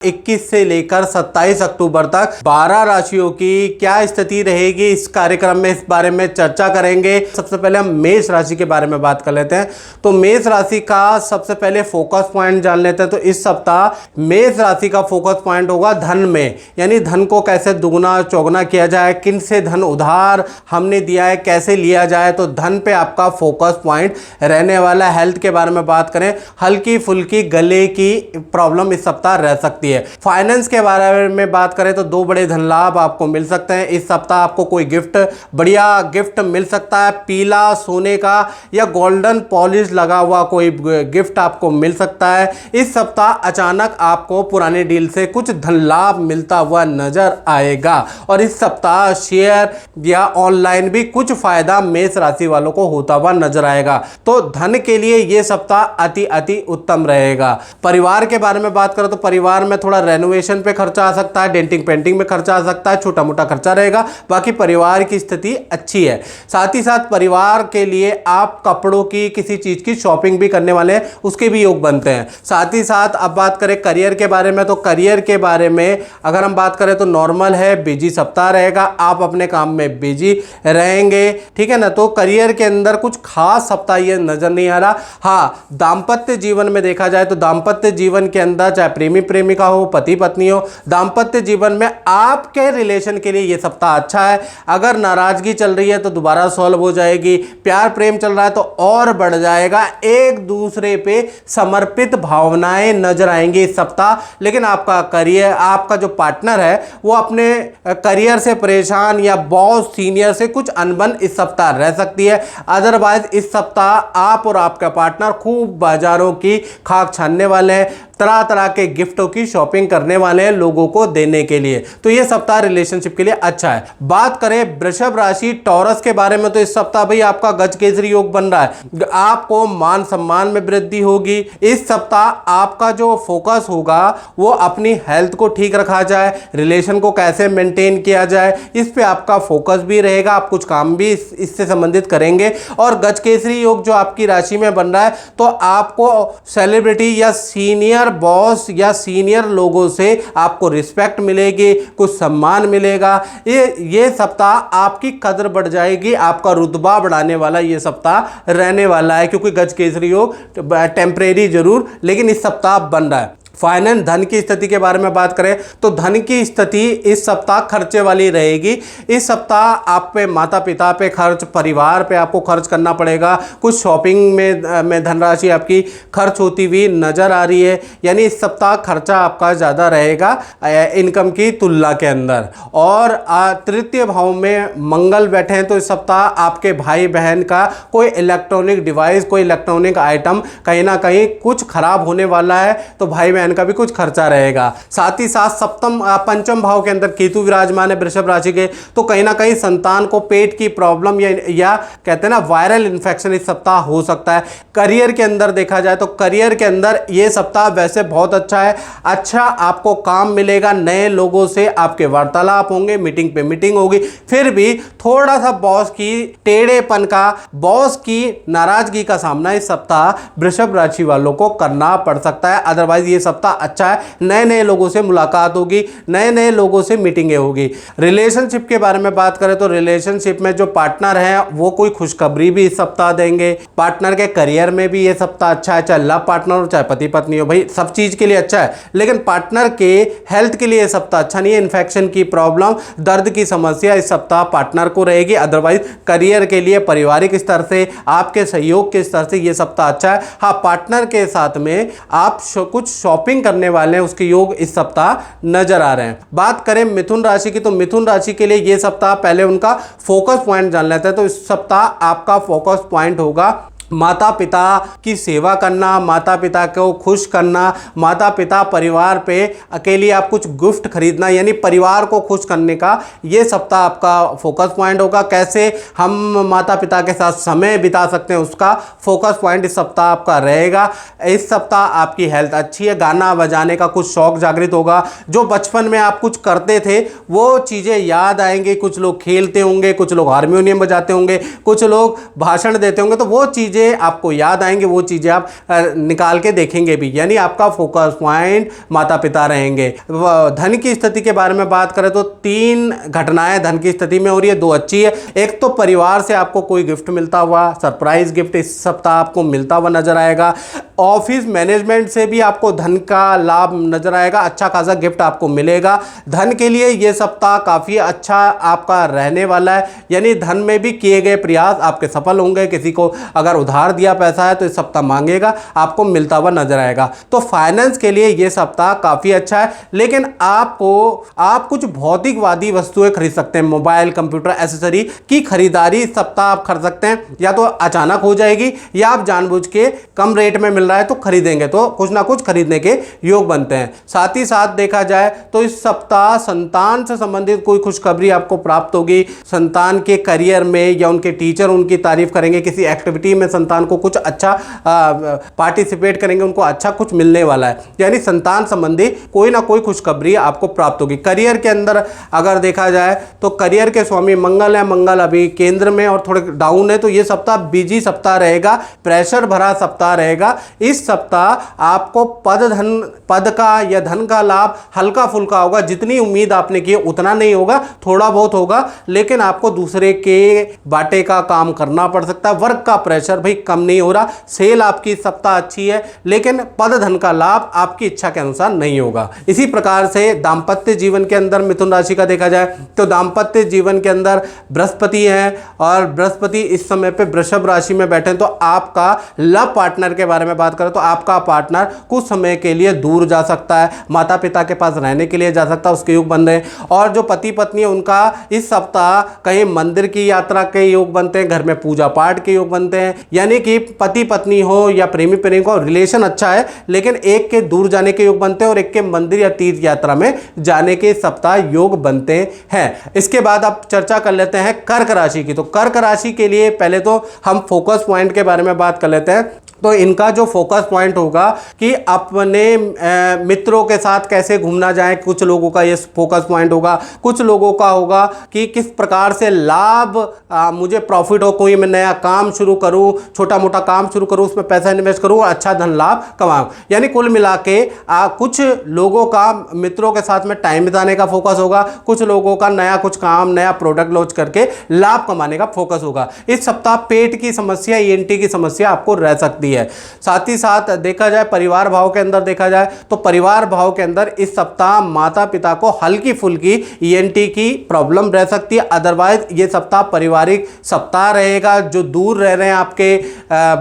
21 से लेकर 27 अक्टूबर तक 12 राशियों की क्या स्थिति रहेगी, इस कार्यक्रम में इस बारे में चर्चा करेंगे। सबसे पहले हम मेष राशि के बारे में बात कर लेते हैं। तो मेष राशि का सबसे पहले फोकस पॉइंट जान लेते हैं। तो इस सप्ताह मेष राशि का फोकस पॉइंट होगा धन में, यानी धन को कैसे दुगना चौगुना किया जाए, किन से धन उधार हमने दिया है कैसे लिया जाए, तो धन पे आपका फोकस पॉइंट रहने वाला। हेल्थ के बारे में बात करें, हल्की फुल्की गले की प्रॉब्लम इस सप्ताह रह सकती है। फाइनेंस के बारे में बात करें तो 2 बड़े धन लाभ आपको मिल सकते हैं। इस सप्ताह आपको कोई गिफ्ट, बढ़िया गिफ्ट मिल सकता है। पीला सोने का या गोल्डन पॉलिश लगा हुआ कोई गिफ्ट आपको मिल सकता है। इस सप्ताह अचानक आपको पुराने डील से कुछ धन लाभ मिलता हुआ नजर आएगा और इस सप्ताह शेयर या ऑनलाइन भी कुछ फायदा मेष राशि वालों को होता हुआ नजर आएगा। तो धन के लिए यह सप्ताह अति उत्तम रहेगा। परिवार के बारे में बात करें तो परिवार में थोड़ा रेनोवेशन पे खर्चा आ सकता है, डेंटिंग पेंटिंग में खर्चा आ सकता है, छोटा मोटा खर्चा रहेगा। बाकी परिवार की स्थिति अच्छी है। साथ ही साथ परिवार के लिए आप कपड़ों की किसी चीज की शॉपिंग भी करने वाले हैं, उसके भी योग बनते हैं। साथ ही साथ अब बात करें करियर के बारे में, तो करियर के बारे में अगर हम बात करें तो नॉर्मल है, बिजी सप्ताह रहेगा, आप अपने काम में बिजी रहेंगे, ठीक है ना। तो करियर के अंदर कुछ खास सप्ताह ये नजर नहीं आ रहा। हाँ, दाम्पत्य जीवन में देखा जाए तो दाम्पत्य जीवन के अंदर चाहे प्रेमी प्रेमिका हो, पति पत्नी हो, दाम्पत्य जीवन में आपके रिलेशन के लिए यह सप्ताह अच्छा है। अगर नाराजगी चल रही है तो दोबारा सॉल्व हो जाएगी, प्यार प्रेम चल रहा है तो और बढ़ जाएगा, एक दूसरे पे समर्पित भावनाएं नजर आएंगी इस सप्ताह। लेकिन आपका करियर, आपका जो पार्टनर है वो अपने करियर से परेशान या बॉस सीनियर से कुछ अनबन इस सप्ताह रह सकती है। अदरवाइज इस सप्ताह आप और आपका पार्टनर खूब बाजारों की खाक छानने वाले हैं, तरह तरह के गिफ्टों की शॉपिंग करने वाले हैं लोगों को देने के लिए। तो यह सप्ताह रिलेशनशिप के लिए अच्छा है। बात करें वृषभ राशि टॉरस के बारे में, तो इस सप्ताह भाई आपका गज केसरी योग बन रहा है, आपको मान सम्मान में वृद्धि होगी। इस सप्ताह आपका जो फोकस होगा वो अपनी हेल्थ को ठीक रखा जाए, रिलेशन को कैसे मेंटेन किया जाए, इस पे आपका फोकस भी रहेगा। आप कुछ काम भी इससे संबंधित करेंगे। और गज केसरी योग जो आपकी राशि में बन रहा है, तो आपको सेलिब्रिटी या सीनियर बॉस या सीनियर लोगों से आपको रिस्पेक्ट मिलेगी, कुछ सम्मान मिलेगा। ये सप्ताह आपकी कदर बढ़ जाएगी, आपका रुतबा बढ़ाने वाला ये सप्ताह रहने वाला है, क्योंकि गज केसरी योग टेम्परेरी जरूर लेकिन इस सप्ताह बन रहा है। फाइनेंस, धन की स्थिति के बारे में बात करें तो धन की स्थिति इस सप्ताह खर्चे वाली रहेगी। इस सप्ताह आप पे माता पिता पे खर्च, परिवार पे आपको खर्च करना पड़ेगा, कुछ शॉपिंग में धनराशि आपकी खर्च होती हुई नजर आ रही है। यानी इस सप्ताह खर्चा आपका ज़्यादा रहेगा इनकम की तुलना के अंदर। और तृतीय भाव में मंगल बैठे हैं, तो इस सप्ताह आपके भाई बहन का कोई इलेक्ट्रॉनिक डिवाइस, कोई इलेक्ट्रॉनिक आइटम कहीं ना कहीं कुछ खराब होने वाला है, तो भाई बहन का भी कुछ खर्चा रहेगा। साथ ही साथ पंचम भाव के अंदर केतु विराजमान है वृषभ राशि के, तो कहीं ना कहीं संतान को पेट की प्रॉब्लम या कहते हैं ना वायरल इंफेक्शन इस सप्ताह हो सकता है। करियर के अंदर देखा जाए तो करियर के अंदर यह सप्ताह वैसे बहुत अच्छा है। अच्छा आपको काम मिलेगा, नए लोगों से आपके वार्तालाप होंगे, मीटिंग पे मीटिंग होगी। फिर भी थोड़ा सा बॉस की टेढ़ेपन का, बॉस की नाराजगी का सामना इस सप्ताह वृषभ राशि वालों को करना पड़ सकता है। अदरवाइज ये सप्ताह अच्छा है, नए नए लोगों से मुलाकात होगी, नए नए लोगों से मीटिंगें होगी। रिलेशनशिप के बारे में बात करें तो रिलेशनशिप में जो पार्टनर हैं वो कोई खुशखबरी भी इस सप्ताह देंगे। पार्टनर के करियर में भी ये सप्ताह अच्छा है, चाहे लव पार्टनर हो चाहे पति पत्नी हो, भाई सब चीज के लिए अच्छा है। लेकिन पार्टनर के हेल्थ के लिए सप्ताह अच्छा नहीं है। इन्फेक्शन की प्रॉब्लम, दर्द की समस्या इस सप्ताह पार्टनर को रहेगी। अदरवाइज करियर के लिए, पारिवारिक स्तर से, आपके सहयोग के स्तर से यह सप्ताह अच्छा है। हाँ, पार्टनर के साथ में आप कुछ शॉपिंग करने वाले हैं, उसके योग इस सप्ताह नजर आ रहे हैं। बात करें मिथुन राशि की, तो मिथुन राशि के लिए यह सप्ताह पहले उनका फोकस पॉइंट जान लेते हैं। तो इस सप्ताह आपका फोकस पॉइंट होगा माता पिता की सेवा करना, माता पिता को खुश करना, माता पिता परिवार पे अकेले आप कुछ गिफ्ट खरीदना, यानी परिवार को खुश करने का ये सप्ताह आपका फोकस पॉइंट होगा। कैसे हम माता पिता के साथ समय बिता सकते हैं, उसका फोकस पॉइंट इस सप्ताह आपका रहेगा। इस सप्ताह आपकी हेल्थ अच्छी है, गाना बजाने का कुछ शौक जागृत होगा। जो बचपन में आप कुछ करते थे वो चीज़ें याद आएंगी। कुछ लोग खेलते होंगे, कुछ लोग हारमोनियम बजाते होंगे, कुछ लोग भाषण देते होंगे, तो वो चीज़ें चीज़ें आपको याद आएंगे, वो चीज़ें आप निकाल के देखेंगे भी, यानी आपका फोकस पॉइंट माता पिता रहेंगे। धन की स्थिति के बारे में बात करें तो 3 घटनाएं धन की स्थिति में हो रही है, 2 अच्छी है। एक तो परिवार से आपको कोई गिफ्ट मिलता हुआ, सरप्राइज गिफ्ट इस सप्ताह आपको मिलता हुआ नजर आएगा। ऑफिस मैनेजमेंट से भी आपको धन का लाभ नजर आएगा, अच्छा खासा गिफ्ट आपको मिलेगा। धन के लिए ये सप्ताह काफ़ी अच्छा आपका रहने वाला है, यानी धन में भी किए गए प्रयास आपके सफल होंगे। किसी को अगर उधार दिया पैसा है तो इस सप्ताह मांगेगा, आपको मिलता हुआ नजर आएगा। तो फाइनेंस के लिए ये सप्ताह काफ़ी अच्छा है, लेकिन आप कुछ भौतिकवादी वस्तुएं खरीद सकते हैं, मोबाइल, कंप्यूटर, एसेसरी की खरीदारी इस सप्ताह आप कर सकते हैं। या तो अचानक हो जाएगी या आप जानबूझ के कम रेट में मिल रहा है तो खरीदेंगे, तो कुछ ना कुछ खरीदने के योग बनते हैं। साथ ही साथ देखा जाए तो इस सप्ताह संतान से संबंधित कोई खुशखबरी आपको प्राप्त होगी। संतान के करियर में या उनके टीचर उनकी तारीफ करेंगे, किसी एक्टिविटी में संतान को कुछ अच्छा पार्टिसिपेट करेंगे, उनको अच्छा कुछ मिलने वाला है, यानी संतान संबंधी कोई ना कोई खुशखबरी आपको प्राप्त होगी। करियर के अंदर अगर देखा जाए तो करियर के स्वामी मंगल है, मंगल अभी केंद्र में और थोड़े डाउन है, तो ये सप्ताह बिजी सप्ताह रहेगा, प्रेशर भरा सप्ताह रहेगा। इस सप्ताह आपको पद का या धन का लाभ हल्का फुल्का होगा, जितनी उम्मीद आपने की उतना नहीं होगा, थोड़ा बहुत होगा, लेकिन आपको दूसरे के बाटे का काम करना पड़ सकता है। वर्क का प्रेशर भाई कम नहीं हो रहा, सेल आपकी सप्ताह अच्छी है, लेकिन पद धन का लाभ आपकी इच्छा के अनुसार नहीं होगा। इसी प्रकार से दाम्पत्य जीवन के अंदर मिथुन राशि का देखा जाए तो दाम्पत्य जीवन के अंदर बृहस्पति है और बृहस्पति इस समय पे वृषभ राशि में बैठे हैं, तो आपका लव पार्टनर के बारे में बात करें तो आपका पार्टनर कुछ समय के लिए दूर जा सकता है, माता पिता के पास रहने के लिए जा सकता है, उसके योग बन रहे हैं। और जो पति पत्नी है उनका इस सप्ताह कहीं मंदिर की यात्रा के योग बनते हैं, घर में पूजा पाठ के योग बनते हैं, यानी कि पति पत्नी हो या प्रेमी प्रेमिक हो, रिलेशन अच्छा है, लेकिन एक के दूर जाने के योग बनते हैं और एक के मंदिर या तीर्थ यात्रा में जाने के सप्ताह योग बनते हैं। इसके बाद आप चर्चा कर लेते हैं कर्क राशि की। तो कर्क राशि के लिए पहले तो हम फोकस पॉइंट के बारे में बात कर लेते हैं। तो इनका जो फोकस पॉइंट होगा कि अपने मित्रों के साथ कैसे घूमना जाए, कुछ लोगों का ये फोकस पॉइंट होगा। कुछ लोगों का होगा कि किस प्रकार से लाभ मुझे प्रॉफिट हो, कोई मैं नया काम शुरू करूं, छोटा मोटा काम शुरू करूं, उसमें पैसा इन्वेस्ट करूं और अच्छा धन लाभ कमाऊं। यानी कुल मिला के कुछ लोगों का मित्रों के साथ में टाइम बिताने का फोकस होगा, कुछ लोगों का नया कुछ काम, नया प्रोडक्ट लॉन्च करके लाभ कमाने का फोकस होगा। इस सप्ताह पेट की समस्या, ENT की समस्या आपको रह सकती है। साथ ही साथ देखा जाए परिवार भाव के अंदर देखा जाए तो परिवार भाव के अंदर इस सप्ताह माता पिता को हल्की फुल्की ENT की प्रॉब्लम रह सकती है। अदरवाइज ये सप्ताह पारिवारिक सप्ताह रहेगा। जो दूर रह रहे हैं आपके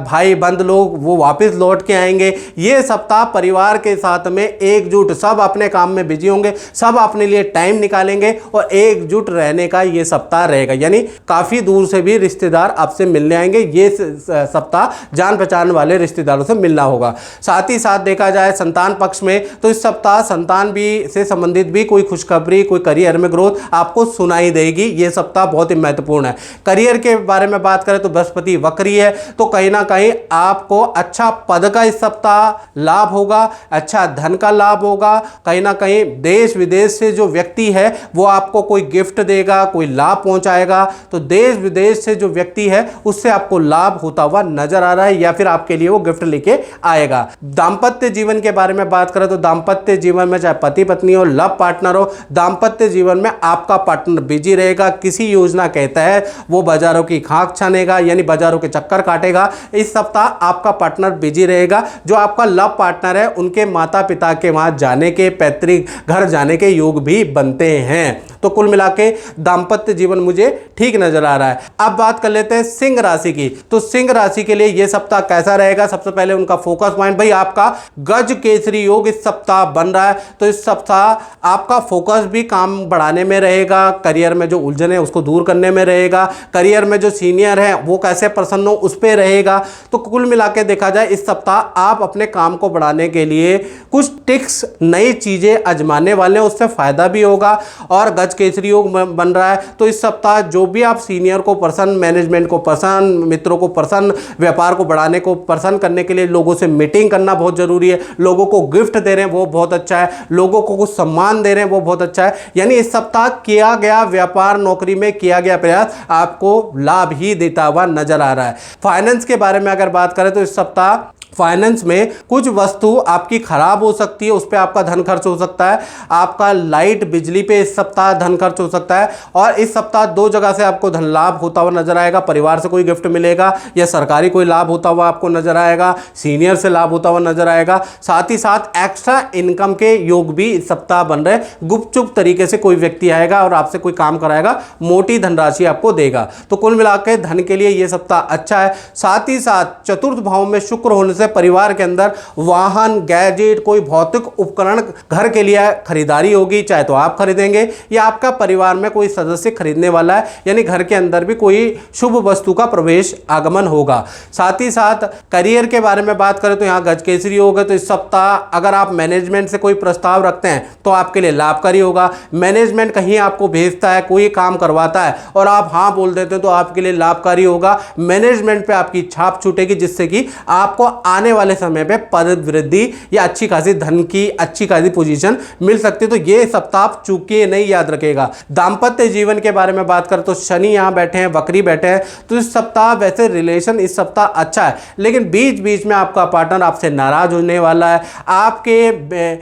भाई बंद लोग, वो वापस लौट के आएंगे। ये सप्ताह परिवार के साथ में एकजुट, सब अपने काम में बिजी होंगे, सब अपने लिए टाइम निकालेंगे और एकजुट रहने का ये सप्ताह रहेगा। यानी काफी दूर से भी रिश्तेदार आपसे मिलने आएंगे। ये सप्ताह जान पहचान वाले रिश्तेदारों से मिलना होगा। साथ ही साथ देखा जाए संतान पक्ष में तो इस सप्ताह संतान भी से संबंधित भी कोई खुशखबरी, कोई करियर में ग्रोथ आपको सुनाई देगी। यह सप्ताह बहुत ही महत्वपूर्ण है। करियर के बारे में बात करें तो बृहस्पति वक्री है, तो कहीं ना कहीं आपको अच्छा पद का इस सप्ताह लाभ होगा, अच्छा धन का लाभ होगा। कहीं ना कहीं देश विदेश से जो व्यक्ति है वो आपको कोई गिफ्ट देगा, कोई लाभ पहुंचाएगा। तो देश विदेश से जो व्यक्ति है उससे आपको लाभ होता हुआ नजर आ रहा है या फिर आपके लिए वो गिफ्ट लेके आएगा। दाम्पत्य जीवन के बारे में बात करें तो दाम्पत्य जीवन में चाहे पति पत्नी हो, लव पार्टनर हो, दाम्पत्य जीवन में आपका पार्टनर बिजी रहेगा। किसी योजना के तहत वो बाजारों की खाक छानेगा, यानी बाजारों के चक्कर काटेगा। इस सप्ताह आपका पार्टनर बिजी रहेगा। जो आपका लव पार्टनर है उनके माता पिता के वहां जाने के, पैतृक घर जाने के योग भी बनते हैं। तो कुल मिला के दाम्पत्य जीवन मुझे ठीक नजर आ रहा है। अब बात कर लेते हैं सिंह राशि की। तो सिंह राशि के लिए यह सप्ताह कैसा रहेगा? सबसे पहले उनका फोकस पॉइंट, भाई आपका गज केसरी योग इस सप्ताह बन रहा है। तो इस सप्ताह आपका फोकस भी काम बढ़ाने में रहेगा, करियर में जो उलझन है उसको दूर करने में रहेगा, करियर में जो सीनियर है वो कैसे प्रसन्न हो उस पर रहेगा। तो कुल मिला के देखा जाए इस सप्ताह आप अपने काम को बढ़ाने के लिए कुछ टिक्स, नई चीजें आजमाने वाले हैं, उससे फायदा भी होगा। और गज गज केसरी योग बन रहा है। तो इस सप्ताह जो भी आप सीनियर को पर्सन, मैनेजमेंट को पर्सन, मित्रों को पर्सन, व्यापार को बढ़ाने को पर्सन करने के लिए लोगों से मीटिंग करना बहुत जरूरी है। लोगों को गिफ्ट दे रहे हैं वो बहुत अच्छा है, लोगों को कुछ सम्मान दे रहे हैं वो बहुत अच्छा है। यानी इस सप्ताह किया गया व्यापार, नौकरी में किया गया प्रयास आपको लाभ ही देता हुआ नजर आ रहा है। फाइनेंस के बारे में अगर बात करें तो इस सप्ताह फाइनेंस में कुछ वस्तु आपकी खराब हो सकती है, उस पर आपका धन खर्च हो सकता है। आपका लाइट बिजली पे इस सप्ताह धन खर्च हो सकता है। और इस सप्ताह दो जगह से आपको धन लाभ होता हुआ नजर आएगा। परिवार से कोई गिफ्ट मिलेगा या सरकारी कोई लाभ होता हुआ आपको नजर आएगा, सीनियर से लाभ होता हुआ नजर आएगा। साथ ही साथ एक्स्ट्रा इनकम के योग भी इस सप्ताह बन रहे। गुपचुप तरीके से कोई व्यक्ति आएगा और आपसे कोई काम कराएगा, मोटी धनराशि आपको देगा। तो कुल मिलाकर धन के लिए यह सप्ताह अच्छा है। साथ ही साथ चतुर्थ भाव में शुक्र होने से परिवार के अंदर वाहन, गैजेट, कोई भौतिक उपकरण घर के लिए खरीदारी होगी, चाहे तो आप खरीदेंगे या आपका परिवार में कोई सदस्य खरीदने वाला है। यानी घर के अंदर भी कोई शुभ वस्तु का प्रवेश आगमन होगा। साथ ही साथ करियर के बारे में बात करें तो यहां गज केसरी होगा। तो इस सप्ताह अगर आप मैनेजमेंट से कोई प्रस्ताव रखते हैं तो आपके लिए लाभकारी होगा। मैनेजमेंट कहीं आपको भेजता है, कोई काम करवाता है और आप हां बोल देते हैं तो आपके लिए लाभकारी होगा। मैनेजमेंट पे आपकी छाप छूटेगी, जिससे कि आपको आने वाले समय पे पद वृद्धि या अच्छी खासी धन की अच्छी खासी पोजीशन मिल सकती है। तो ये सप्ताह आप चूकिए नहीं, याद रखेगा। दांपत्य जीवन के बारे में बात करें तो शनि यहां बैठे हैं, वक्री बैठे हैं। तो इस सप्ताह वैसे रिलेशन इस सप्ताह अच्छा है, लेकिन बीच बीच में आपका पार्टनर आपसे नाराज होने वाला है। आपके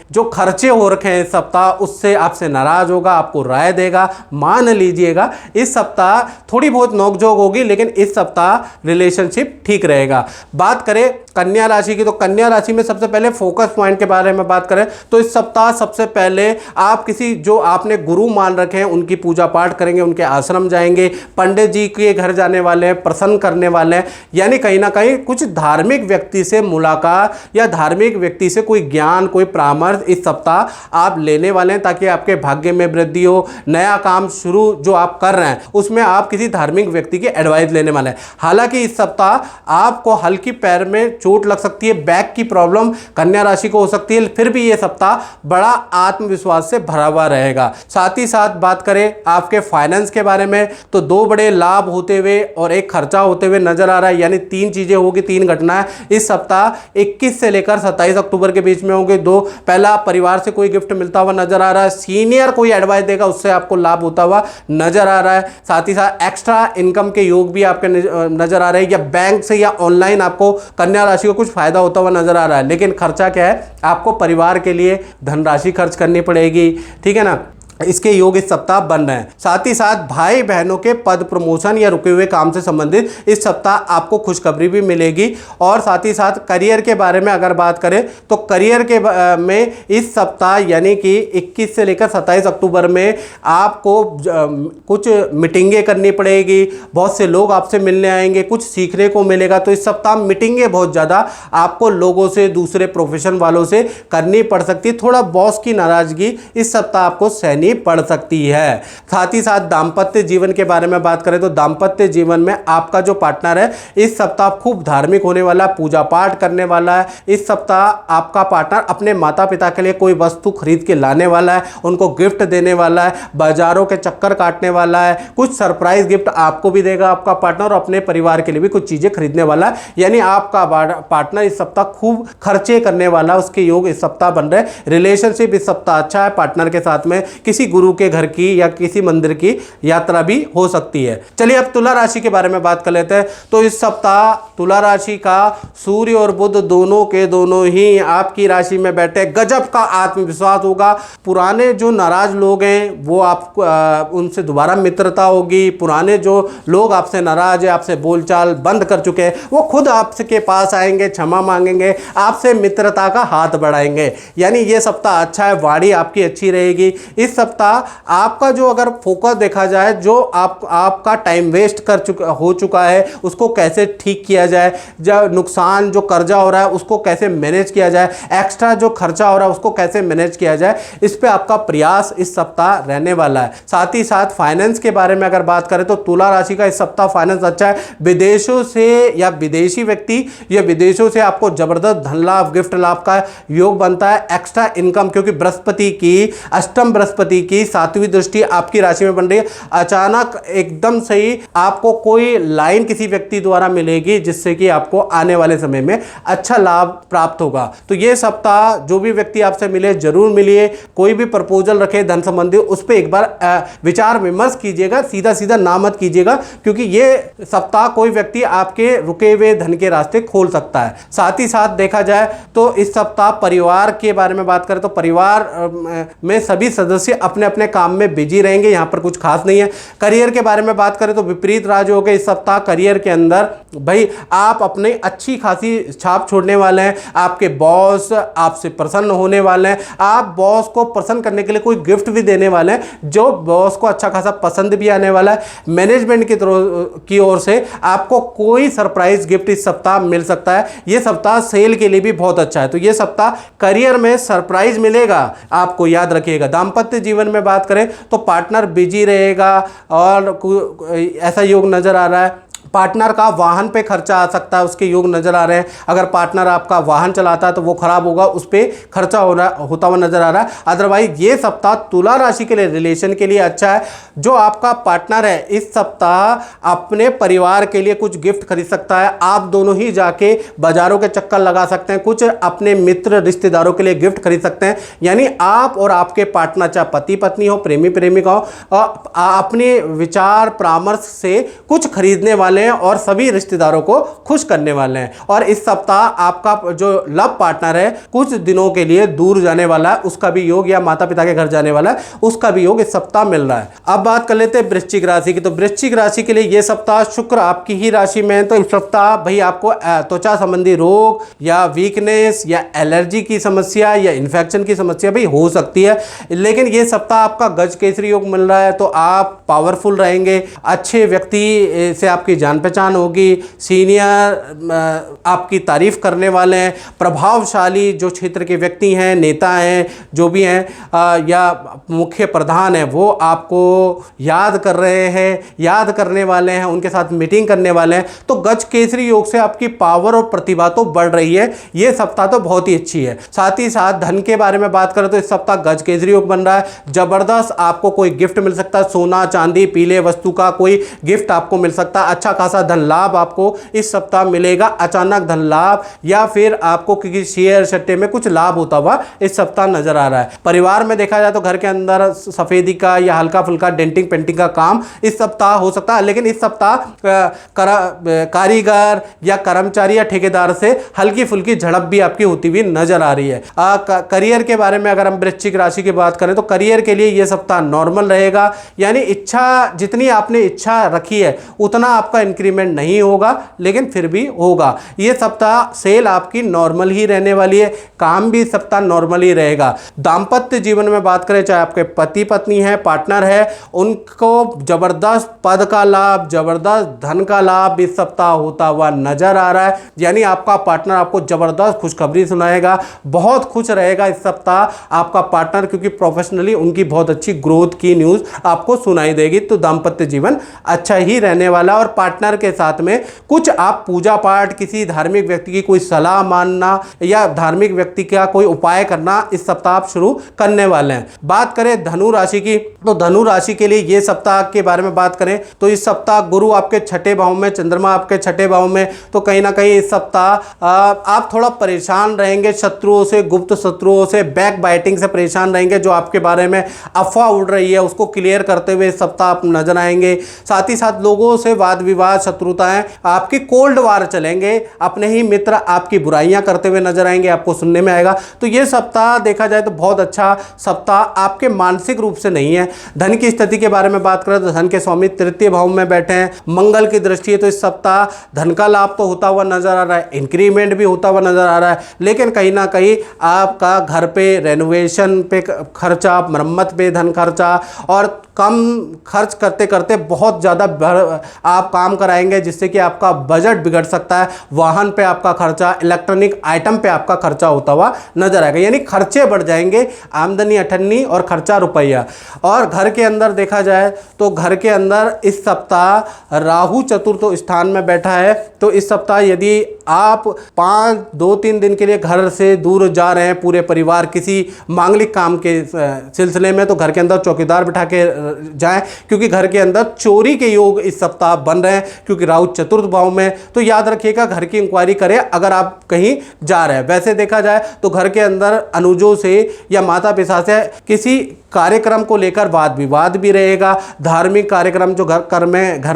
जो खर्चे हो रखे हैं इस सप्ताह उससे आपसे नाराज होगा, आपको राय देगा। मान लीजिएगा इस सप्ताह थोड़ी बहुत नोकझोंक होगी, लेकिन इस सप्ताह रिलेशनशिप ठीक रहेगा। बात करें कन्या राशि की, तो कन्या राशि में सबसे पहले फोकस पॉइंट के बारे में बात करें तो इस सप्ताह सबसे पहले आप किसी जो आपने गुरु मान रखे हैं उनकी पूजा पाठ करेंगे, उनके आश्रम जाएंगे, पंडित जी के घर जाने वाले हैं, प्रसन्न करने वाले हैं। यानी कहीं ना कहीं कुछ धार्मिक व्यक्ति से मुलाकात या धार्मिक व्यक्ति से कोई ज्ञान, कोई परामर्श इस सप्ताह आप लेने वाले हैं, ताकि आपके भाग्य में वृद्धि हो। नया काम शुरू जो आप कर रहे हैं उसमें आप किसी धार्मिक व्यक्ति की एडवाइस लेने वाले हैं। हालांकि इस सप्ताह आपको हल्की पैर में चोट लग सकती है, बैक की प्रॉब्लम कन्या राशि को हो सकती है, फिर भी यह सप्ताह बड़ा आत्मविश्वास से भरा हुआ रहेगा। साथ ही साथ बात करें आपके फाइनेंस के बारे में तो दो बड़े लाभ होते हुए और एक खर्चा होते हुए नजर आ रहा है। यानी तीन चीजें होगी, तीन घटनाएं इस सप्ताह 21 से लेकर 27 अक्टूबर के बीच में होंगे। दो, पहला परिवार से कोई गिफ्ट मिलता हुआ नजर आ रहा है, सीनियर कोई एडवाइस देगा उससे आपको लाभ होता हुआ नजर आ रहा है। साथ ही साथ एक्स्ट्रा इनकम के योग भी आपके नजर आ रहे हैं, या बैंक से या ऑनलाइन आपको कन्या राशि को कुछ फायदा होता हुआ नजर आ रहा है। लेकिन खर्चा क्या है, आपको परिवार के लिए धनराशि खर्च करनी पड़ेगी, ठीक है ना। इसके योग इस सप्ताह बन रहे हैं। साथ ही साथ भाई बहनों के पद प्रमोशन या रुके हुए काम से संबंधित इस सप्ताह आपको खुशखबरी भी मिलेगी। और साथ ही साथ करियर के बारे में अगर बात करें तो करियर के में इस सप्ताह यानी कि 21 से लेकर 27 अक्टूबर में आपको कुछ मीटिंगें करनी पड़ेगी, बहुत से लोग आपसे मिलने आएंगे, कुछ सीखने को मिलेगा। तो इस सप्ताह मीटिंगें बहुत ज़्यादा आपको लोगों से, दूसरे प्रोफेशन वालों से करनी पड़ सकती है। थोड़ा बॉस की नाराजगी इस सप्ताह आपको सहनी पड़ सकती है। साथ ही साथ दांपत्य जीवन के बारे में बात करें तो दांपत्य जीवन में आपका जो पार्टनर है इस सप्ताह खूब धार्मिक होने वाला, पूजा पाठ करने वाला है। इस सप्ताह आपका पार्टनर अपने माता पिता के लिए कोई वस्तु खरीद के लाने वाला है, उनको गिफ्ट देने वाला है, बाजारों के चक्कर काटने वाला है, कुछ सरप्राइज गिफ्ट आपको भी देगा आपका पार्टनर, और अपने परिवार के लिए भी कुछ चीजें खरीदने वाला है। यानी आपका पार्टनर इस सप्ताह खूब खर्चे करने वाला, उसके योग इस सप्ताह बन रहे। रिलेशनशिप इस सप्ताह अच्छा है, पार्टनर के साथ में किसी गुरु के घर की या किसी मंदिर की यात्रा भी हो सकती है। चलिए अब तुला राशि के बारे में बात कर लेते हैं। तो इस सप्ताह तुला राशि का सूर्य और बुध दोनों के दोनों ही आपकी राशि में बैठे, गजब का आत्मविश्वास होगा। पुराने जो नाराज लोग हैं वो आप उनसे दोबारा मित्रता होगी। पुराने जो लोग आपसे नाराज है, आपसे बोलचाल बंद कर चुके हैं, वो खुद आपके पास आएंगे, क्षमा मांगेंगे, आपसे मित्रता का हाथ बढ़ाएंगे। यानी ये सप्ताह अच्छा है, वाणी आपकी अच्छी रहेगी। इस सप्ताह आपका जो अगर फोकस देखा जाए, जो आपका टाइम वेस्ट हो चुका है उसको कैसे ठीक किया जाए, जो नुकसान जो कर्जा हो रहा है उसको कैसे मैनेज किया जाए, एक्स्ट्रा जो खर्चा हो रहा है उसको कैसे मैनेज किया जाए, इस पे आपका प्रयास इस सप्ताह रहने वाला है। साथ ही साथ फाइनेंस के बारे में अगर बात करें तो तुला राशि का इस सप्ताह फाइनेंस अच्छा है। विदेशों से या विदेशी व्यक्ति या विदेशों से आपको जबरदस्त धन लाभ, गिफ्ट लाभ का योग बनता है। एक्स्ट्रा इनकम, क्योंकि बृहस्पति की अष्टम बृहस्पति बृहस्पति की 7वीं दृष्टि आपकी राशि में बन रही है। अचानक एकदम सही आपको कोई लाइन किसी व्यक्ति द्वारा मिलेगी जिससे कि आपको आने वाले समय में अच्छा लाभ प्राप्त होगा। तो ये सप्ताह जो भी व्यक्ति आपसे मिले जरूर मिलिए, कोई भी प्रपोजल रखे धन संबंधी उस पर एक बार विचार विमर्श कीजिएगा, सीधा सीधा ना मत कीजिएगा, क्योंकि ये सप्ताह कोई व्यक्ति आपके रुके हुए धन के रास्ते खोल सकता है। साथ ही साथ देखा जाए तो इस सप्ताह परिवार के बारे में बात करें तो परिवार में सभी सदस्य अपने अपने काम में बिजी रहेंगे, यहां पर कुछ खास नहीं है। करियर के बारे में बात करें तो विपरीत राजयोग इस सप्ताह करियर के अंदर भाई आप अपनी अच्छी खासी छाप छोड़ने वाले हैं। आपके बॉस आपसे प्रसन्न होने वाले हैं, आप बॉस को प्रसन्न करने के लिए कोई गिफ्ट भी देने वाले हैं जो बॉस को अच्छा खासा पसंद भी आने वाला है। मैनेजमेंट की ओर से आपको कोई सरप्राइज गिफ्ट इस सप्ताह मिल सकता है। यह सप्ताह सेल के लिए भी बहुत अच्छा है। तो यह सप्ताह करियर में सरप्राइज मिलेगा, आपको याद रखिएगा। दाम्पत्य जीवन में बात करें तो पार्टनर बिजी रहेगा और ऐसा योग नजर आ रहा है। पार्टनर का वाहन पे खर्चा आ सकता है, उसके योग नजर आ रहे हैं। अगर पार्टनर आपका वाहन चलाता है तो वो खराब होगा, उस पर खर्चा होता हुआ नजर आ रहा है। अदरवाइज ये सप्ताह तुला राशि के लिए रिलेशन के लिए अच्छा है। जो आपका पार्टनर है इस सप्ताह अपने परिवार के लिए कुछ गिफ्ट खरीद सकता है। आप दोनों ही जाके बाजारों के चक्कर लगा सकते हैं, कुछ अपने मित्र रिश्तेदारों के लिए गिफ्ट खरीद सकते हैं। यानी आप और आपके पार्टनर, चाहे पति पत्नी हो, प्रेमी प्रेमिका हो, अपने विचार परामर्श से कुछ खरीदने वाले और सभी रिश्तेदारों को खुश करने वाले हैं। और इस सप्ताह आपका जो लव पार्टनर है कुछ दिनों के लिए दूर जाने वाला है, उसका भी योग, या माता पिता के घर जाने वाला है उसका भी योग इस सप्ताह मिल रहा है। अब बात कर लेते हैं वृश्चिक राशि की। तो वृश्चिक राशि के लिए यह सप्ताह शुक्र आपकी ही राशि में है, तो इस सप्ताह भाई आपको त्वचा संबंधी रोग या वीकनेस या एलर्जी की समस्या या इन्फेक्शन की समस्या भी हो सकती है। लेकिन यह सप्ताह आपका गज केसरी योग मिल रहा है, तो आप पावरफुल रहेंगे, अच्छे व्यक्ति से आपकी जान पहचान होगी, सीनियर आपकी तारीफ करने वाले हैं, प्रभावशाली जो क्षेत्र के व्यक्ति हैं, नेता हैं, जो भी हैं या मुख्य प्रधान हैं, वो आपको याद कर रहे हैं, याद करने वाले हैं, उनके साथ मीटिंग करने वाले हैं। तो गज केसरी योग से आपकी पावर और प्रतिभा तो बढ़ रही है, ये सप्ताह तो बहुत ही अच्छी है। साथ ही साथ धन के बारे में बात करें तो इस सप्ताह गज केसरी योग बन रहा है, जबरदस्त आपको कोई गिफ्ट मिल सकता है, सोना चांदी पीले वस्तु का कोई गिफ्ट आपको मिल सकता है। अच्छा खासा धन लाभ आपको इस सप्ताह मिलेगा, अचानक धन लाभ या फिर आपको किसी शेयर सट्टे में कुछ लाभ होता हुआ इस सप्ताह नजर आ रहा है। परिवार में देखा जाए तो घर के अंदर सफेदी का या हल्का फुल्का डेंटिंग पेंटिंग का काम इस सप्ताह हो सकता है। लेकिन इस सप्ताह कारीगर या कर्मचारी या ठेकेदार से हल्की फुल्की झड़प भी आपकी होती हुई नजर आ रही है। करियर के बारे में अगर हम वृश्चिक राशि की बात करें तो करियर के लिए यह सप्ताह नॉर्मल रहेगा, यानी इच्छा जितनी आपने इच्छा रखी है उतना आपका इंक्रीमेंट नहीं होगा, लेकिन फिर भी होगा। यह सप्ताह सेल आपकी नॉर्मल ही रहने वाली है, काम भी सप्ताह नॉर्मल ही रहेगा। दाम्पत्य जीवन में बात करें, चाहे आपके पति पत्नी है, पार्टनर है, उनको जबरदस्त पद का लाभ, जबरदस्त धन का लाभ इस सप्ताह होता हुआ नजर आ रहा है। यानी आपका पार्टनर आपको जबरदस्त खुशखबरी सुनाएगा, बहुत खुश रहेगा इस सप्ताह आपका पार्टनर, क्योंकि प्रोफेशनली उनकी बहुत अच्छी ग्रोथ की न्यूज आपको सुनाई देगी। तो दाम्पत्य जीवन अच्छा ही रहने वाला। और पार्टनर के साथ में कुछ आप पूजा पाठ, किसी धार्मिक व्यक्ति की कोई सलाह मानना या धार्मिक व्यक्ति का कोई उपाय करना इस सप्ताह आप शुरू करने वाले हैं। बात करें धनु राशि की, तो धनु राशि के लिए ये सप्ताह के बारे में बात करें तो इस सप्ताह गुरु आपके छठे भाव में, चंद्रमा आपके छठे भाव में, तो कहीं ना कहीं इस सप्ताह आप थोड़ा परेशान रहेंगे शत्रुओं से, गुप्त शत्रुओं से, बैक बाइटिंग से परेशान रहेंगे। जो आपके बारे में अफवाह उड़ रही है उसको क्लियर करते हुए इस सप्ताह आप नजर आएंगे। साथ ही साथ लोगों से वाद विवाद, शत्रुताएं, आपकी कोल्ड वार चलेंगे, अपने ही मित्र आपकी बुराइयां करते हुए नजर आएंगे, आपको सुनने में आएगा। तो ये सप्ताह देखा जाए तो बहुत अच्छा सप्ताह आपके मानसिक रूप से नहीं है। धन की स्थिति के बारे में बात करें तो धन के स्वामी तृतीय भाव में बैठे हैं, मंगल की दृष्टि है, तो इस सप्ताह धन का लाभ तो होता हुआ नजर आ रहा है, इंक्रीमेंट भी होता हुआ नजर आ रहा है। लेकिन कहीं ना कहीं आपका घर पे रेनोवेशन पे खर्चा, मरम्मत पे धन खर्चा और कम खर्च करते करते बहुत ज़्यादा आप काम कराएंगे जिससे कि आपका बजट बिगड़ सकता है। वाहन पे आपका खर्चा, इलेक्ट्रॉनिक आइटम पे आपका खर्चा होता हुआ नजर आएगा, यानी खर्चे बढ़ जाएंगे, आमदनी अठन्नी और खर्चा रुपया। और घर के अंदर देखा जाए तो घर के अंदर इस सप्ताह राहु चतुर्थ स्थान में बैठा है, तो इस सप्ताह यदि आप 2-3 दिन के लिए घर से दूर जा रहे हैं पूरे परिवार किसी मांगलिक काम के सिलसिले में, तो घर के अंदर चौकीदार बिठा के जाएं, क्योंकि घर के अंदर चोरी के योग इस सप्ताह बन रहे हैं, क्योंकि राहु चतुर्थ भाव में। तो याद रखिएगा, घर की इंक्वायरी करें अगर आप कहीं जा रहे हैं। वैसे देखा जाए तो घर के अंदर अनुजों से या माता पिता से किसी कार्यक्रम को लेकर वाद विवाद भी रहेगा। धार्मिक कार्यक्रम जो घर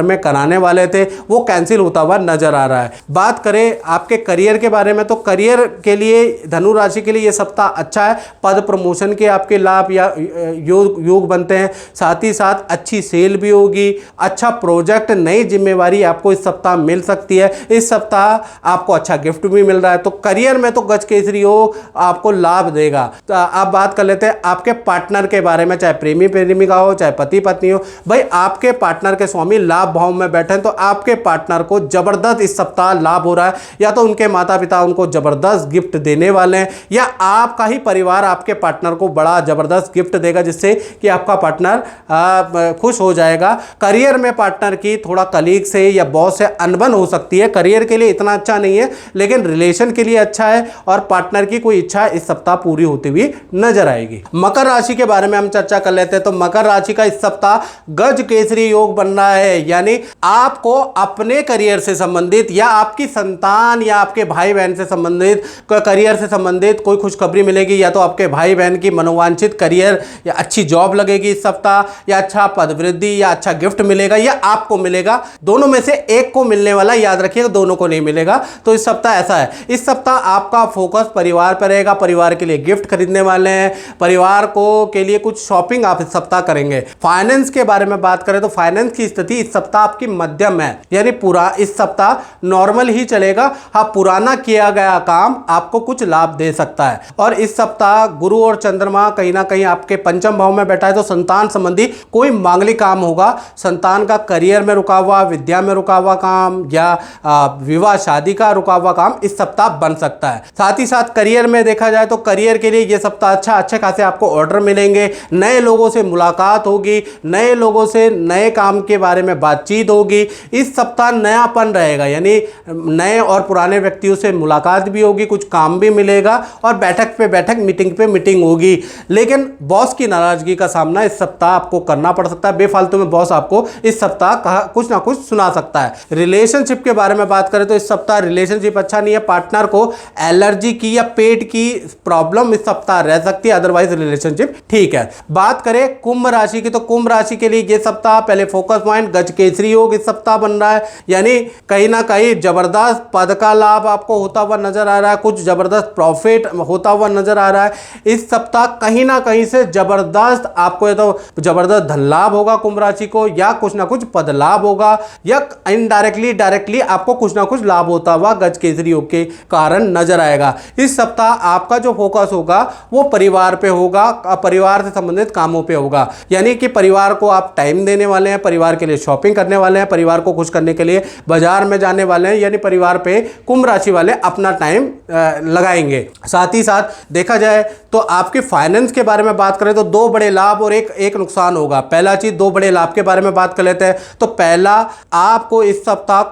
में कराने वाले थे वो कैंसिल होता हुआ नजर आ रहा है। बात करें आपके करियर के बारे में, तो करियर के लिए धनु राशि के लिए ये सप्ताह अच्छा है। पद प्रमोशन के आपके लाभ या योग बनते हैं, साथ ही साथ अच्छी सेल भी होगी, अच्छा प्रोजेक्ट, नई जिम्मेवारी आपको इस सप्ताह मिल सकती है। इस सप्ताह आपको अच्छा गिफ्ट भी मिल रहा है, तो करियर में तो गज केसरी योग आपको लाभ देगा। तो आप बात कर लेते हैं आपके पार्टनर के बारे में, चाहे प्रेमी प्रेमिका हो, चाहे पति पत्नी हो। भाई आपके पार्टनर के स्वामी लाभ भाव में बैठे हैं, तो आपके पार्टनर को जबरदस्त इस सप्ताह लाभ हो रहा है, या तो उनके माता पिता उनको जबरदस्त गिफ्ट देने वाले हैं, या आपका ही परिवार आपके पार्टनर को बड़ा जबरदस्त गिफ्ट देगा जिससे कि आपका पार्टनर खुश हो जाएगा। करियर में पार्टनर की थोड़ा कलीग से या बॉस से अनबन हो सकती है, करियर के लिए इतना अच्छा नहीं है लेकिन रिलेशन के लिए अच्छा है, और पार्टनर की कोई इच्छा इस सप्ताह पूरी होती हुई नजर आएगी। मकर राशि के बारे में हम चर्चा कर लेते हैं। तो मकर राशि का इस सप्ताह गज केसरी योग बन रहा है, यानी आपको अपने करियर से संबंधित या आपकी संतान या आपके भाई बहन से संबंधित करियर से संबंधित कोई खुशखबरी मिलेगी, या तो आपके भाई बहन की मनोवांछित करियर या अच्छी जॉब लगेगी इस सप्ताह, या अच्छा पद वृद्धि या अच्छा गिफ्ट मिलेगा, या आपको मिलेगा। दोनों में से एक को मिलने वाला, याद रखिएगा दोनों को नहीं मिलेगा। तो इस सप्ताह ऐसा है, इस सप्ताह आपका फोकस परिवार पर रहेगा, परिवार के लिए गिफ्ट खरीदने वाले हैं, परिवार को के लिए कुछ शॉपिंग आप इस सप्ताह करेंगे। फाइनेंस के बारे में बात करें तो फाइनेंस की स्थिति इस सप्ताह आपकी मध्यम है, यानी पूरा इस सप्ताह नॉर्मल ही चलेगा। हाँ, पुराना किया गया काम आपको कुछ लाभ दे सकता है। और इस सप्ताह गुरु और चंद्रमा कहीं ना कहीं आपके पंचम भाव में बैठा है, तो संतान संबंधी कोई मांगलिक काम होगा। संतान का करियर में रुका हुआ, विद्या में रुका हुआ काम, या विवाह शादी का रुका हुआ काम इस सप्ताह बन सकता है। साथ ही साथ करियर में देखा जाए तो करियर के लिए यह सप्ताह अच्छे खासे आपको ऑर्डर मिलेंगे, नए लोगों से मुलाकात होगी, नए लोगों से नए काम के बारे में बातचीत होगी। इस सप्ताह नयापन रहेगा, यानी नए और पुराने व्यक्तियों से मुलाकात भी होगी, कुछ काम भी मिलेगा, और बैठक पे बैठक, मीटिंग पे मीटिंग होगी। लेकिन बॉस की नाराजगी का सामना इस सप्ताह आपको करना पड़ सकता है। बेफालतू में बॉस आपको इस सप्ताह कुछ ना कुछ सुना सकता है। रिलेशनशिप के बारे में बात करें तो इस सप्ताह रिलेशनशिप अच्छा नहीं है। पार्टनर को एलर्जी की या पेट की प्रॉब्लम इस सप्ताह रह सकती है, अदरवाइज रिलेशनशिप ठीक है। बात करें कुंभ राशि की, तो कुंभ राशि के लिए ये सप्ताह पहले फोकस पॉइंट गज केसरी योग इस सप्ताह बन रहा है, यानी कहीं ना कहीं जबरदस्त पद का लाभ आपको होता हुआ नजर आ रहा है, कुछ जबरदस्त प्रॉफिट होता हुआ नजर आ रहा है। इस सप्ताह कहीं ना कहीं से जबरदस्त आपको या तो जबरदस्त धन लाभ होगा कुंभ राशि को, या कुछ ना कुछ पद लाभ होगा, या इनडायरेक्टली डायरेक्टली आपको कुछ ना कुछ लाभ होता हुआ गज केसरी योग के कारण नजर आएगा। इस सप्ताह आपका जो फोकस होगा वो परिवार पे होगा, परिवार से संबंधित कामों पे होगा, यानी कि परिवार को आप टाइम देने वाले हैं, परिवार के लिए शॉपिंग करने वाले हैं, परिवार को खुश करने के लिए बाजार में जाने वाले हैं, यानी परिवार पे कुंभ राशि वाले अपना टाइम लगाएंगे। साथ ही साथ देखा जाए तो आपके फाइनेंस के बारे में बात करें तो दो बड़े लाभ और एक नुकसान होगा। पहला चीज, दो बड़े लाभ के बारे में बात कर लेते हैं। तो पहला, आपको इस सप्ताह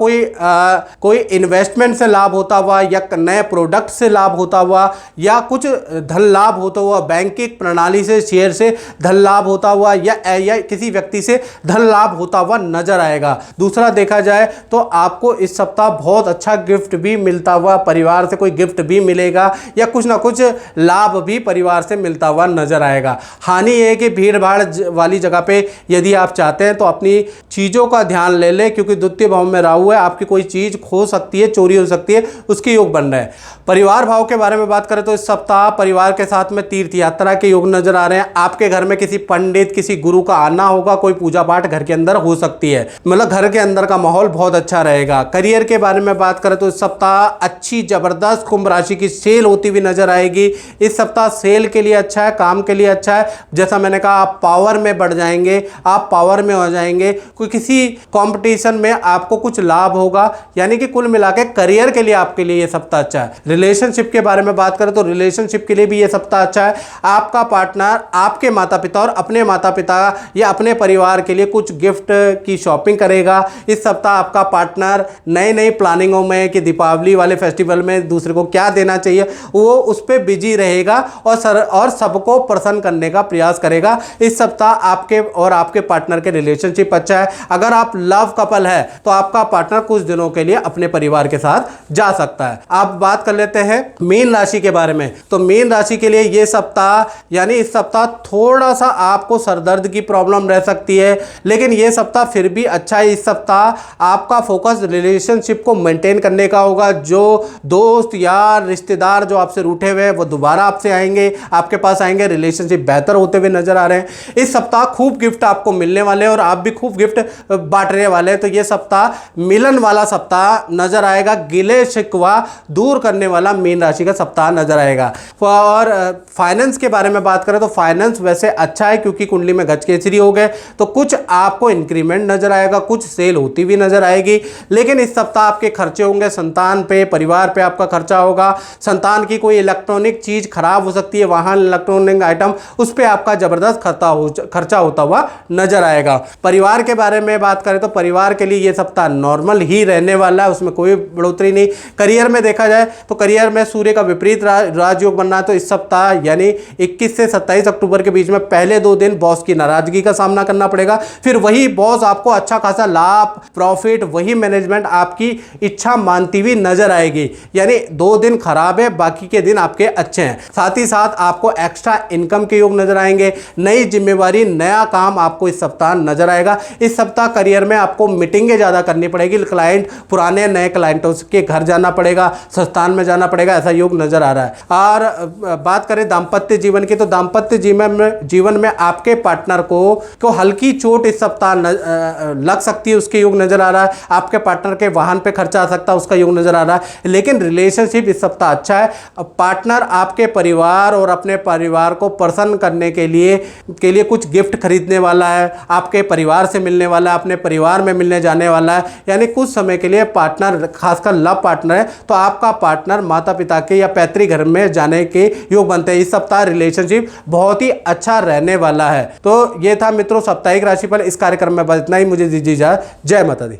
कोई इन्वेस्टमेंट से लाभ होता हुआ, या नए प्रोडक्ट से लाभ होता हुआ, या कुछ धन लाभ होता हुआ, बैंकिंग प्रणाली से, शेयर से धन लाभ होता हुआ, या किसी व्यक्ति से धन लाभ होता हुआ नजर आएगा। दूसरा देखा जाए तो आपको इस सप्ताह बहुत अच्छा गिफ्ट भी मिलता हुआ, परिवार से कोई गिफ्ट भी मिलेगा, या कुछ ना कुछ लाभ भी परिवार से मिलता हुआ नजर आएगा। हानि यह है कि भीड़ भाड़ वाली जगह पे यदि आप चाहते हैं तो अपनी चीजों का ध्यान ले लें, क्योंकि द्वितीय भाव में राहु है, आपकी कोई चीज खो सकती है, चोरी हो सकती है, उसके योग बन रहे हैं। परिवार भाव के बारे में बात करें तो इस सप्ताह परिवार के साथ में तीर्थ यात्रा के योग नजर आ रहे हैं। आपके घर में किसी पंडित, किसी गुरु का आना होगा, कोई पूजा पाठ घर के अंदर हो सकती है, मतलब घर के अंदर का माहौल बहुत अच्छा रहेगा। करियर के बारे में बात करें तो इस सप्ताह अच्छी जबरदस्त कुंभ राशि की सेल होती हुई नजर आएगी। इस सप्ताह सेल के लिए अच्छा है, काम के लिए अच्छा है। जैसा मैंने कहा, आप पावर में बढ़ जाएंगे, आप पावर में हो जाएंगे। कोई किसी कंपटीशन में आपको कुछ लाभ होगा, यानी कि कुल मिला के करियर के लिए आपके लिए ये सप्ताह अच्छा है। रिलेशनशिप के बारे में बात करें तो रिलेशनशिप के लिए भी ये सप्ताह अच्छा है। आपका पार्टनर आपके माता पिता और अपने माता पिता या अपने परिवार के लिए कुछ गिफ्ट की शॉपिंग करेगा। इस सप्ताह आपका पार्टनर नई नई प्लानिंगों में कि दीपावली वाले फेस्टिवल में दूसरे को क्या देना चाहिए वो उस पर बिजी रहेगा और सबको प्रसन्न करने का प्रयास करेगा। इस सप्ताह आपके और आपके पार्टनर के रिलेशनशिप अच्छा है। अगर आप लव कपल है तो आपका पार्टनर कुछ दिनों के लिए अपने परिवार के साथ जा सकता है। आप बात कर लेते हैं मीन राशि के बारे में। तो मीन राशि के लिए यह सप्ताह यानी इस सप्ताह थोड़ा सा आपको सरदर्द की प्रॉब्लम रह सकती है, लेकिन यह सप्ताह फिर भी अच्छा है। इस सप्ताह आपका फोकस रिलेशनशिप को मेंटेन करने का होगा। जो दोस्त यार रिश्तेदार जो आपसे रूठे हुए हैं वो दोबारा आपसे आएंगे, आपके पास आएंगे, रिलेशनशिप बेहतर होते हुए नजर आ रहे हैं। इस सप्ताह खूब गिफ्ट आपको मिलने वाले हैं और आप भी खूब गिफ्ट बांटने वाले हैं। तो यह सप्ताह मिलन वाला सप्ताह नजर आएगा, गिले शिकवा दूर करने वाला मीन राशि का सप्ताह नजर आएगा। और फाइनेंस के बारे में बात करें तो फाइनेंस वैसे अच्छा है क्योंकि कुंडली में गजकेसरी हो गए, तो कुछ आपको इंक्रीमेंट नजर आएगा, कुछ सेल होती हुई नजर आएगी। लेकिन इस सप्ताह आपके खर्चे होंगे संतान पे, परिवार पे आपका खर्चा होगा। संतान की कोई इलेक्ट्रॉनिक चीज खराब हो सकती है, वाहन, इलेक्ट्रॉनिक आइटम, उस पर आपका जबरदस्त खर्चा होता हुआ नजर आएगा। परिवार के बारे में बात करें तो परिवार के लिए यह सप्ताह नॉर्मल ही रहने वाला है, उसमें कोई बढ़ोतरी नहीं। करियर में देखा जाए तो करियर में सूर्य का विपरीत राजयोग बनना है, तो इस सप्ताह यानी 21 से 27 अक्टूबर के बीच में पहले 2 दिन बॉस की नाराजगी का सामना करना पड़ेगा। फिर वही बॉस आपको अच्छा खासा लाभ, प्रॉफिट, वही मैनेजमेंट आपकी इच्छा मानती हुई नजर आएगी। यानी 2 दिन खराब है, बाकी के दिन आपके अच्छे हैं। साथ ही साथ आपको एक्स्ट्रा इनकम के योग नजर आएंगे। नई जिम्मेवारी, नया काम आपको इस सप्ताह नजर आएगा। इस सप्ताह करियर में आपको मीटिंगें ज्यादा करनी पड़ेगी। क्लाइंट, पुराने नए क्लाइंटों के घर जाना पड़ेगा, संस्थान में जाना पड़ेगा, ऐसा योग नजर आ रहा है। और बात करें दाम्पत्य जीवन की तो दाम्पत्य जीवन में आपके पार्टनर को हल्की चोट इस सप्ताह लग सकती है, उसके योग नजर आ रहा है। आपके पार्टनर के वाहन पे खर्चा आ सकता है, उसका योग नजर आ रहा है। लेकिन रिलेशनशिप इस सप्ताह अच्छा है। पार्टनर आपके परिवार और अपने परिवार को प्रसन्न करने के लिए कुछ गिफ्ट खरीदने वाला है, आपके परिवार से मिलने वाला है, अपने परिवार में मिलने जाने वाला है। यानी कुछ समय के लिए पार्टनर, खासकर लव पार्टनर है तो आपका पार्टनर माता पिता के या पैतृक घर में जाने के योग बनते हैं। इस सप्ताह रिलेशनशिप बहुत ही अच्छा रहने वाला है। तो ये था मित्रों साप्ताहिक राशिफल। इस कार्यक्रम में बस इतना ही। मुझे दीजिए इजाजत। जय माता दी।